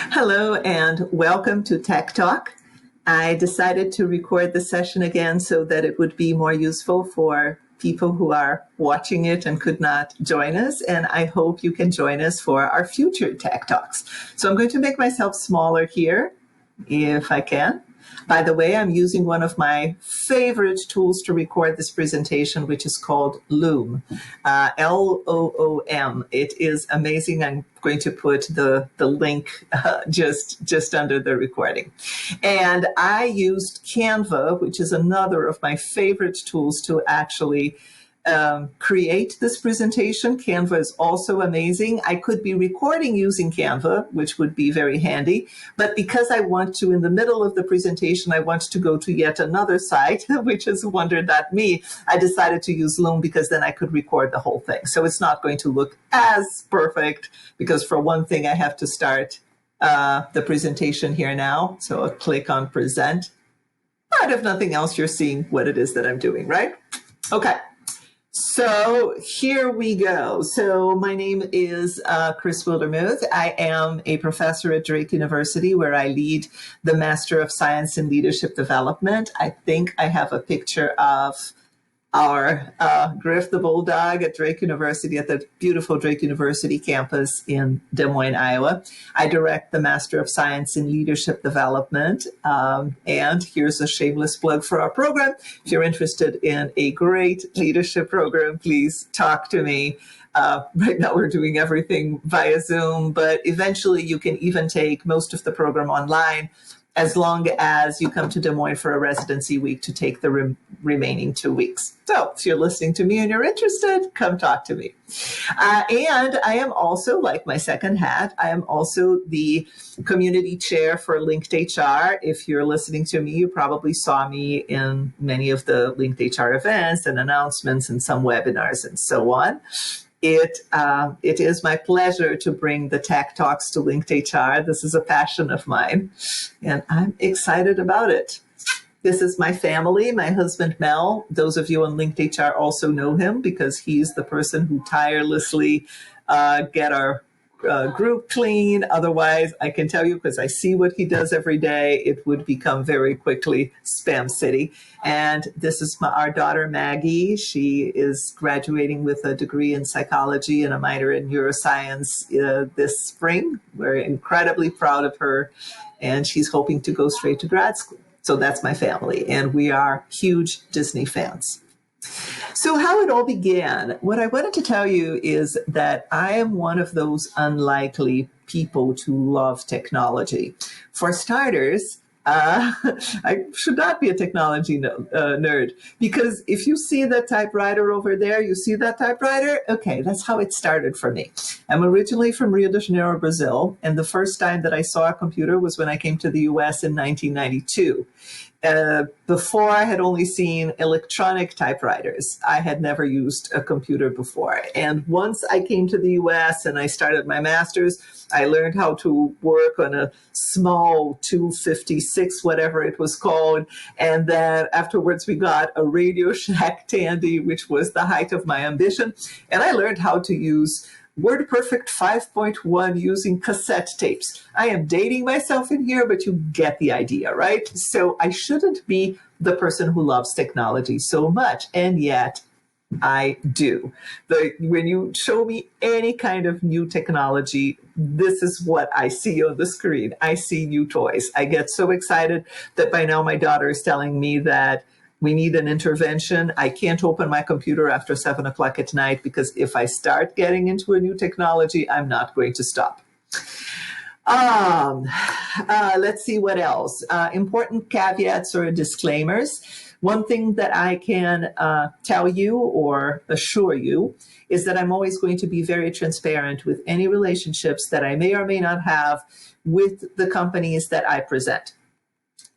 Hello and welcome to Tech Talk. I decided to record the session again so that it would be more useful for people who are watching it and could not join us. And I hope you can join us for our future Tech Talks. So I'm going to make myself smaller here if I can. By the way, I'm using one of my favorite tools to record this presentation, which is called Loom, Loom. It is amazing. I'm going to put the link just under the recording. And I used Canva, which is another of my favorite tools to actually create this presentation. Canva is also amazing. I could be recording using Canva, which would be very handy, but because I want to, in the middle of the presentation, I want to go to yet another site, which is wonder.me, I decided to use Loom because then I could record the whole thing. So it's not going to look as perfect because for one thing, I have to start the presentation here now. So I'll click on present. But if nothing else, you're seeing what it is that I'm doing, right? Okay. So here we go. So my name is Chris Wildermuth. I am a professor at Drake University where I lead the Master of Science in Leadership Development. I think I have a picture of our Griff the Bulldog at Drake University, at the beautiful Drake University campus in Des Moines, Iowa. I direct the Master of Science in Leadership Development. And here's a shameless plug for our program. If you're interested in a great leadership program, please talk to me. Right now we're doing everything via Zoom, but eventually you can even take most of the program online as long as you come to Des Moines for a residency week to take the remaining 2 weeks. So if you're listening to me and you're interested, come talk to me. And I am also, like my second hat, I am also the community chair for Linked HR. If you're listening to me, you probably saw me in many of the Linked HR events and announcements and some webinars and so on. It is my pleasure to bring the Tech Talks to Linked HR. This is a passion of mine, and I'm excited about it. This is my family, my husband, Mel. Those of you on Linked HR also know him because he's the person who tirelessly get our group clean. Otherwise, I can tell you, because I see what he does every day, it would become very quickly Spam City. And this is our daughter, Maggie. She is graduating with a degree in psychology and a minor in neuroscience this spring. We're incredibly proud of her, and she's hoping to go straight to grad school. So that's my family, and we are huge Disney fans. So how it all began, what I wanted to tell you is that I am one of those unlikely people to love technology. For starters, I should not be a technology nerd, because if you see that typewriter over there, you see that typewriter? Okay, that's how it started for me. I'm originally from Rio de Janeiro, Brazil, and the first time that I saw a computer was when I came to the US in 1992. Before, I had only seen electronic typewriters. I had never used a computer before. And once I came to the US and I started my master's, I learned how to work on a small 256, whatever it was called. And then afterwards we got a Radio Shack Tandy, which was the height of my ambition. And I learned how to use WordPerfect 5.1 using cassette tapes. I am dating myself in here, but you get the idea, right? So I shouldn't be the person who loves technology so much, and yet I do. When you show me any kind of new technology, this is what I see on the screen. I see new toys. I get so excited that by now my daughter is telling me that we need an intervention. I can't open my computer after 7 o'clock at night because if I start getting into a new technology, I'm not going to stop. Let's see what else. Important caveats or disclaimers. One thing that I can tell you or assure you is that I'm always going to be very transparent with any relationships that I may or may not have with the companies that I present,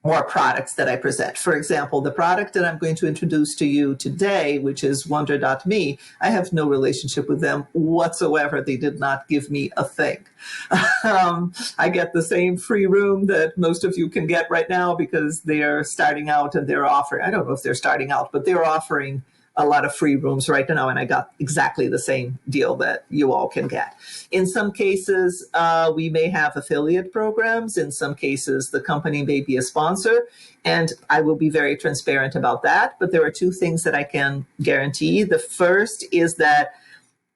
or products that I present. For example, the product that I'm going to introduce to you today, which is Wonder.me, I have no relationship with them whatsoever. They did not give me a thing. I get the same free room that most of you can get right now because they're starting out and they're offering, I don't know if they're starting out, but they're offering a lot of free rooms right now, and I got exactly the same deal that you all can get. In some cases, we may have affiliate programs. In some cases, the company may be a sponsor, and I will be very transparent about that. But there are two things that I can guarantee. The first is that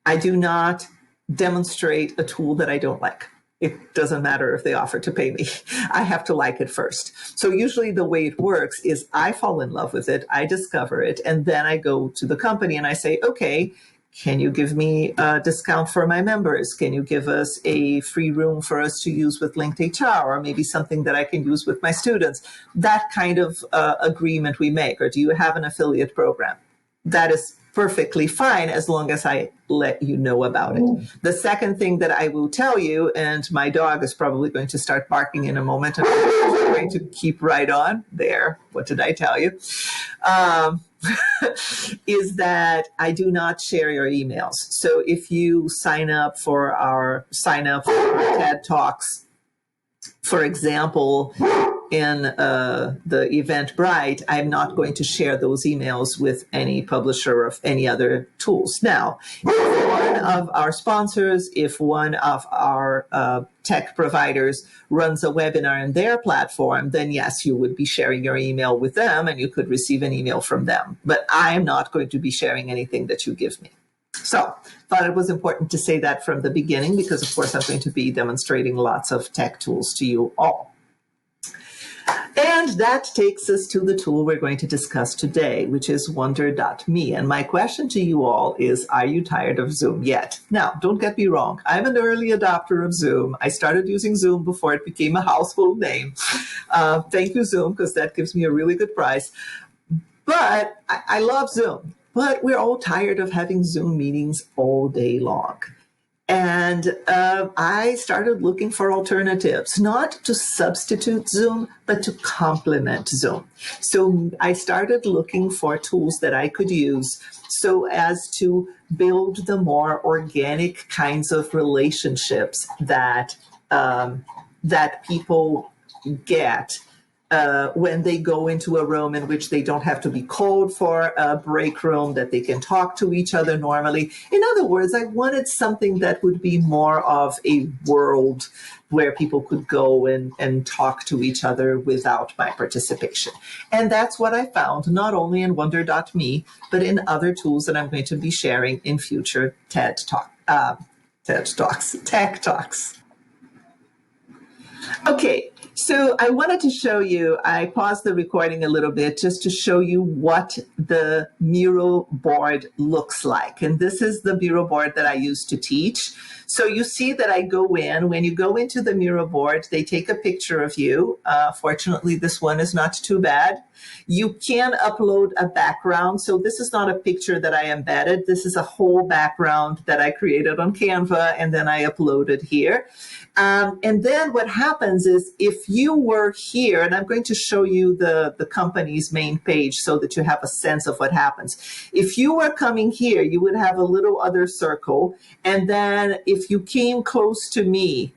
I do not demonstrate a tool that I don't like. It doesn't matter if they offer to pay me. I have to like it first. So usually the way it works is I fall in love with it, I discover it, and then I go to the company and I say, okay, can you give me a discount for my members? Can you give us a free room for us to use with Linked HR, or maybe something that I can use with my students? That kind of agreement we make. Or do you have an affiliate program? That is perfectly fine as long as I let you know about it. The second thing that I will tell you, and my dog is probably going to start barking in a moment, and I'm going to keep right on there. What did I tell you? Is that I do not share your emails. So if you sign up for our TED Talks, for example, in the Eventbrite, I'm not going to share those emails with any publisher of any other tools. Now, if one of our sponsors, if one of our tech providers runs a webinar in their platform, then yes, you would be sharing your email with them and you could receive an email from them. But I'm not going to be sharing anything that you give me. So thought it was important to say that from the beginning, because of course I'm going to be demonstrating lots of tech tools to you all. And that takes us to the tool we're going to discuss today, which is Wonder.me. And my question to you all is, are you tired of Zoom yet? Now, don't get me wrong. I'm an early adopter of Zoom. I started using Zoom before it became a household name. Thank you, Zoom, because that gives me a really good price. But I love Zoom. But we're all tired of having Zoom meetings all day long. And I started looking for alternatives, not to substitute Zoom, but to complement Zoom. So I started looking for tools that I could use so as to build the more organic kinds of relationships that that people get when they go into a room in which they don't have to be called for a break room, that they can talk to each other normally. In other words, I wanted something that would be more of a world where people could go and talk to each other without my participation. And that's what I found, not only in Wonder.me, but in other tools that I'm going to be sharing in future Tech Talks. Okay. So I wanted to show you, I paused the recording a little bit just to show you what the Miro board looks like. And this is the Miro board that I use to teach. So you see that I go in, when you go into the Miro board, they take a picture of you. Fortunately, this one is not too bad. You can upload a background. So this is not a picture that I embedded. This is a whole background that I created on Canva and then I uploaded here. And then what happens is if you were here, and I'm going to show you the company's main page so that you have a sense of what happens. If you were coming here, you would have a little other circle. And then if you came close to me,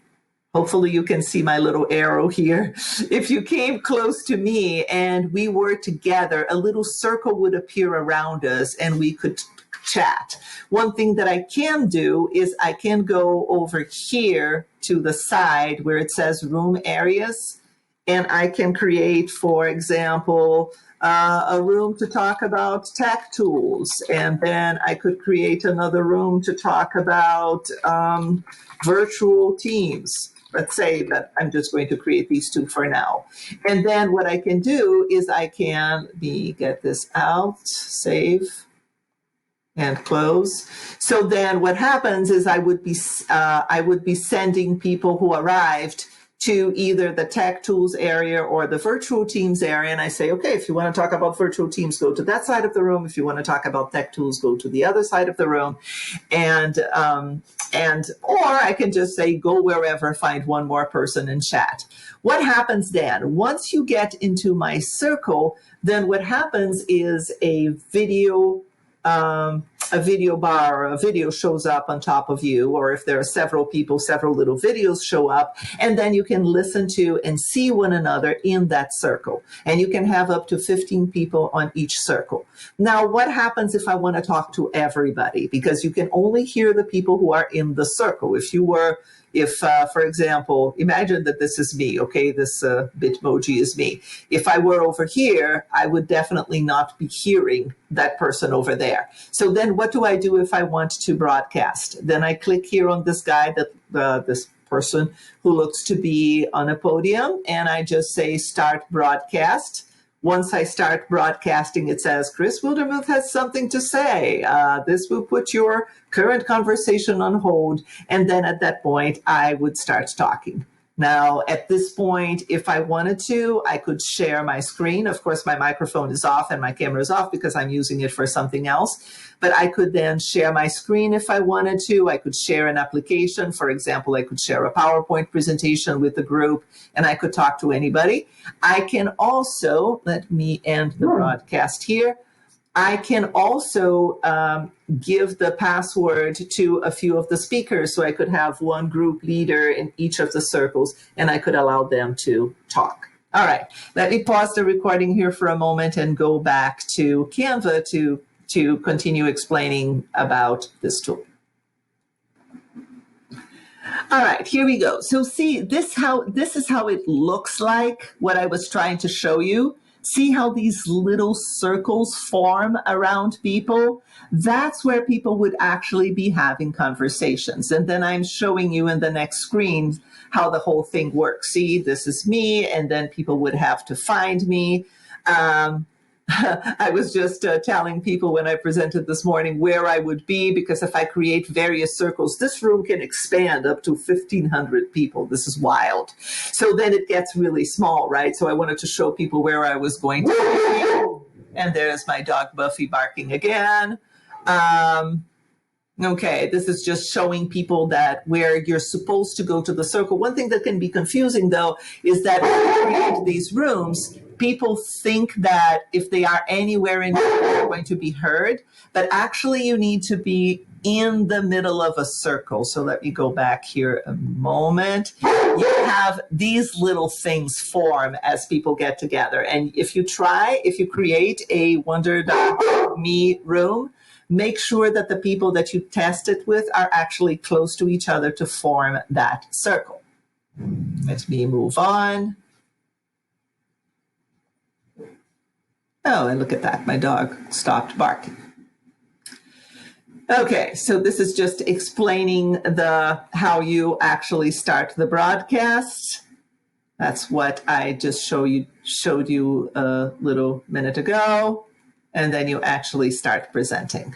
hopefully you can see my little arrow here. If you came close to me and we were together, a little circle would appear around us and we could chat. One thing that I can do is I can go over here to the side where it says room areas, and I can create, for example, a room to talk about tech tools, and then I could create another room to talk about virtual teams. Let's say that I'm just going to create these two for now. And then what I can do is I can get this out, save, and close. So then what happens is I would be sending people who arrived to either the tech tools area or the virtual teams area. And I say, okay, if you want to talk about virtual teams, go to that side of the room. If you want to talk about tech tools, go to the other side of the room. Or I can just say, go wherever, find one more person and chat. What happens then? Once you get into my circle, then what happens is a video a video bar or a video shows up on top of you, or if there are several people, several little videos show up, and then you can listen to and see one another in that circle. And you can have up to 15 people on each circle. Now, what happens if I want to talk to everybody? Because you can only hear the people who are in the circle. If, for example, imagine that this is me, okay? This Bitmoji is me. If I were over here, I would definitely not be hearing that person over there. So then what do I do if I want to broadcast? Then I click here on this guy, this person who looks to be on a podium, and I just say start broadcast. Once I start broadcasting, it says, Chris Wildermuth has something to say. This will put your current conversation on hold. And then at that point, I would start talking. Now, at this point, if I wanted to, I could share my screen. Of course, my microphone is off and my camera is off because I'm using it for something else. But I could then share my screen if I wanted to. I could share an application. For example, I could share a PowerPoint presentation with the group, and I could talk to anybody. I can also, let me end the broadcast here. I can also give the password to a few of the speakers, so I could have one group leader in each of the circles, and I could allow them to talk. All right, let me pause the recording here for a moment and go back to Canva to continue explaining about this tool. All right, here we go. So see, this is how it looks like, what I was trying to show you. See how these little circles form around people? That's where people would actually be having conversations. And then I'm showing you in the next screen how the whole thing works. See, this is me, and then people would have to find me. I was just telling people when I presented this morning where I would be, because if I create various circles, this room can expand up to 1,500 people. This is wild. So then it gets really small, right? So I wanted to show people where I was going to be. And there's my dog Buffy barking again. Okay, this is just showing people that where you're supposed to go to the circle. One thing that can be confusing, though, is that when you create these rooms, people think that if they are anywhere in here, they're going to be heard. But actually, you need to be in the middle of a circle. So let me go back here a moment. You have these little things form as people get together. And if you create a Wonder.me room, make sure that the people that you test it with are actually close to each other to form that circle. Let me move on. Oh, and look at that, my dog stopped barking. Okay, so this is just explaining how you actually start the broadcast. That's what I just showed you a little minute ago. And then you actually start presenting.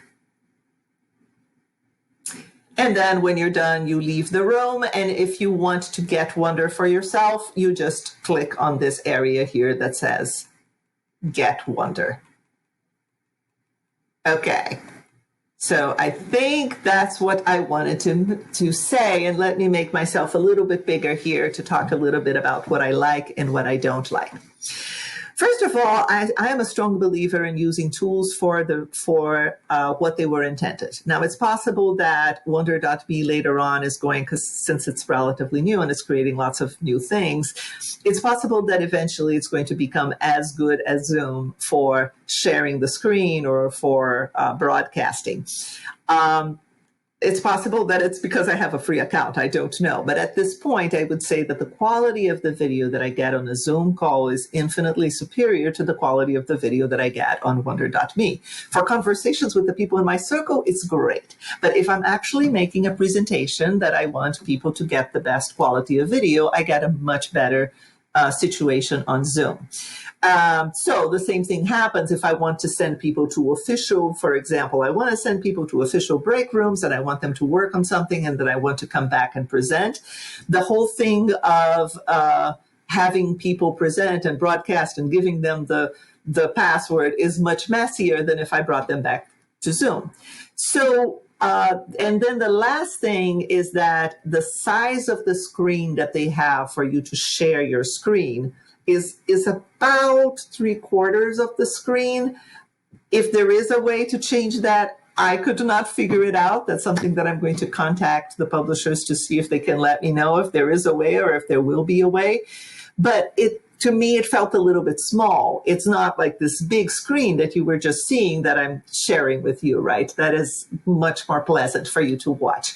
And then when you're done, you leave the room. And if you want to get Wonder for yourself, you just click on this area here that says Get Wonder. Okay. So I think that's what I wanted to say. And let me make myself a little bit bigger here to talk a little bit about what I like and what I don't like. First of all, I am a strong believer in using tools for what they were intended. Now, it's possible that Wonder.me later on is going, since it's relatively new and it's creating lots of new things, it's possible that eventually it's going to become as good as Zoom for sharing the screen or for broadcasting. It's possible that it's because I have a free account. I don't know. But at this point, I would say that the quality of the video that I get on a Zoom call is infinitely superior to the quality of the video that I get on Wonder.me. For conversations with the people in my circle, it's great. But if I'm actually making a presentation that I want people to get the best quality of video, I get a much better situation on Zoom. So the same thing happens if I want to send people to official, for example, I want to send people to official break rooms and I want them to work on something and then I want to come back and present. The whole thing of having people present and broadcast and giving them the password is much messier than if I brought them back to Zoom. So and then the last thing is that the size of the screen that they have for you to share your screen is about 3/4 of the screen. If there is a way to change that, I could not figure it out. That's something that I'm going to contact the publishers to see if they can let me know if there is a way or if there will be a way. But to me, it felt a little bit small. It's not like this big screen that you were just seeing that I'm sharing with you, right? That is much more pleasant for you to watch.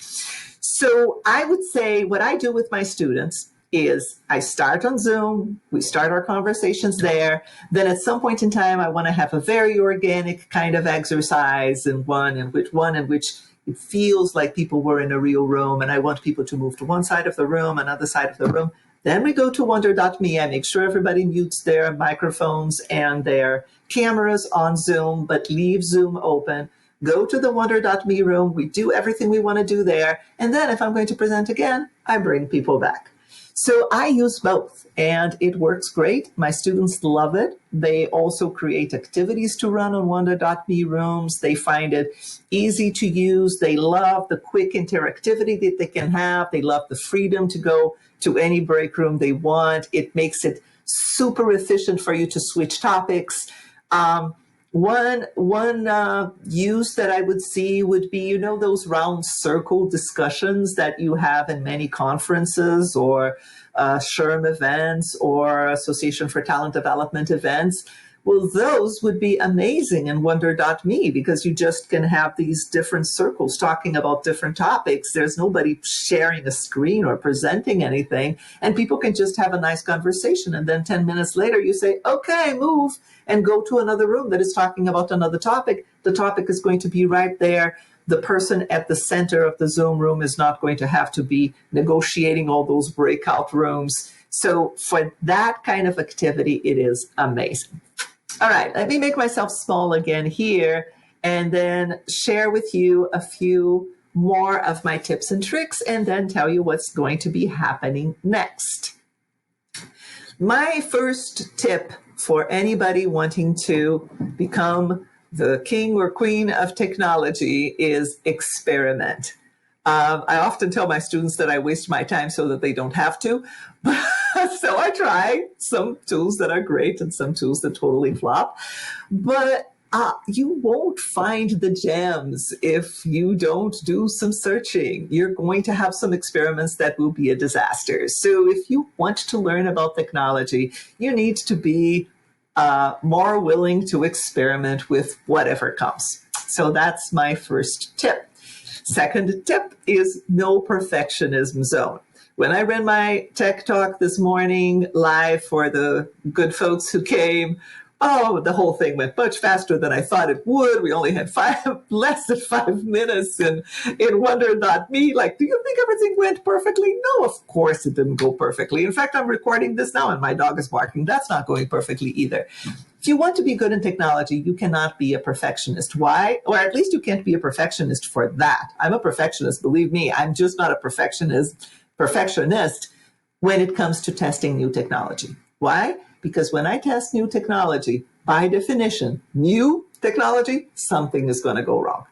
So I would say what I do with my students is I start on Zoom, we start our conversations there. Then at some point in time, I want to have a very organic kind of exercise and one in which it feels like people were in a real room, and I want people to move to one side of the room, another side of the room. Then we go to wonder.me. I make sure everybody mutes their microphones and their cameras on Zoom, but leave Zoom open. Go to the wonder.me room. We do everything we want to do there. And then if I'm going to present again, I bring people back. So I use both, and it works great. My students love it. They also create activities to run on wonder.me rooms. They find it easy to use. They love the quick interactivity that they can have. They love the freedom to go to any break room they want. It makes it super efficient for you to switch topics. One use that I would see would be, you know, those round circle discussions that you have in many conferences or SHRM events or Association for Talent Development events. Well, those would be amazing in wonder.me because you just can have these different circles talking about different topics. There's nobody sharing a screen or presenting anything, and people can just have a nice conversation. And then 10 minutes later, you say, okay, move and go to another room that is talking about another topic. The topic is going to be right there. The person at the center of the Zoom room is not going to have to be negotiating all those breakout rooms. So for that kind of activity, it is amazing. All right, let me make myself small again here and then share with you a few more of my tips and tricks and then tell you what's going to be happening next. My first tip for anybody wanting to become the king or queen of technology is experiment. I often tell my students that I waste my time so that they don't have to. So I try some tools that are great and some tools that totally flop. But you won't find the gems if you don't do some searching. You're going to have some experiments that will be a disaster. So if you want to learn about technology, you need to be more willing to experiment with whatever comes. So that's my first tip. Second tip is no perfectionism zone. When I ran my tech talk this morning live for the good folks who came, the whole thing went much faster than I thought it would. We only had less than 5 minutes in wonder.me. Like, do you think everything went perfectly? No, of course it didn't go perfectly. In fact, I'm recording this now and my dog is barking. That's not going perfectly either. If you want to be good in technology, you cannot be a perfectionist. Why? Or at least you can't be a perfectionist for that. I'm a perfectionist, believe me. I'm just not a perfectionist when it comes to testing new technology. Why? Because when I test new technology, by definition, new technology, something is going to go wrong.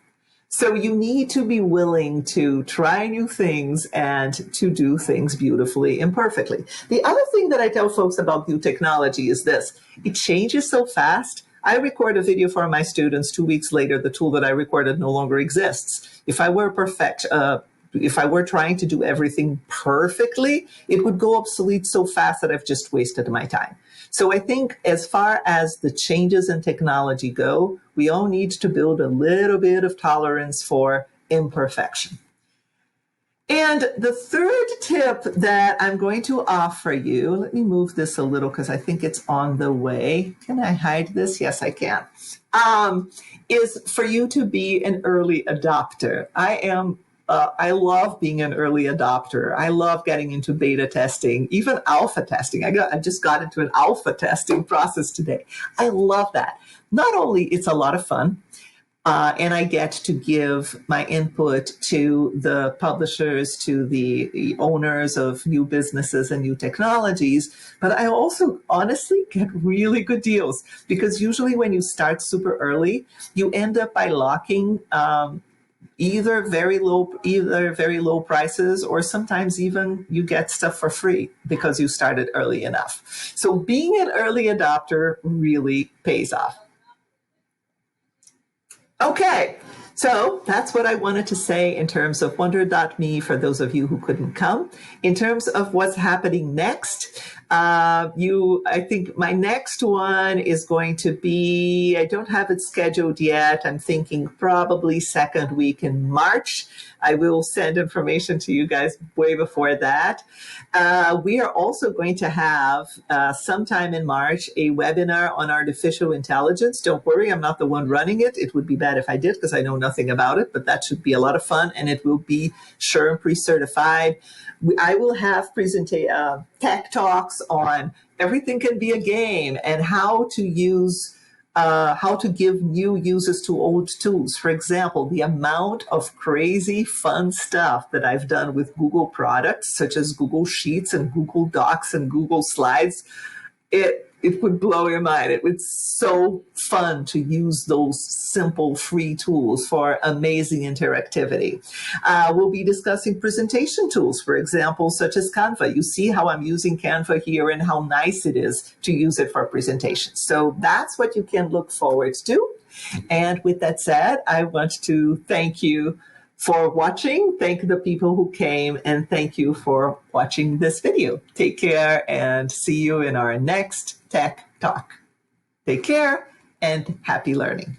So you need to be willing to try new things and to do things beautifully and perfectly. The other thing that I tell folks about new technology is this: it changes so fast. I record a video for my students. 2 weeks later, the tool that I recorded no longer exists. If I were trying to do everything perfectly, it would go obsolete so fast that I've just wasted my time. So I think as far as the changes in technology go, we all need to build a little bit of tolerance for imperfection. And the third tip that I'm going to offer you, let me move this a little because I think it's on the way. Can I hide this? Yes, I can. Is for you to be an early adopter. I love being an early adopter. I love getting into beta testing, even alpha testing. I just got into an alpha testing process today. I love that. Not only it's a lot of fun, and I get to give my input to the publishers, to the owners of new businesses and new technologies, but I also honestly get really good deals because usually when you start super early, you end up by locking either very low prices, or sometimes even you get stuff for free because you started early enough. So being an early adopter really pays off. Okay, so that's what I wanted to say in terms of wonder.me for those of you who couldn't come. In terms of what's happening next, I think my next one is going to be, I don't have it scheduled yet. I'm thinking probably second week in March. I will send information to you guys way before that. We are also going to have sometime in March a webinar on artificial intelligence. Don't worry, I'm not the one running it. It would be bad if I did because I know nothing about it, but that should be a lot of fun, and it will be SURE pre-certified. I will have tech talks on everything can be a game and how to use how to give new uses to old tools. For example, the amount of crazy fun stuff that I've done with Google products, such as Google Sheets and Google Docs and Google Slides, it would blow your mind. It was so fun to use those simple free tools for amazing interactivity. We'll be discussing presentation tools, for example, such as Canva. You see how I'm using Canva here and how nice it is to use it for presentations. So that's what you can look forward to. And with that said, I want to thank you for watching. Thank the people who came, and thank you for watching this video. Take care and see you in our next Tech Talk. Take care and happy learning.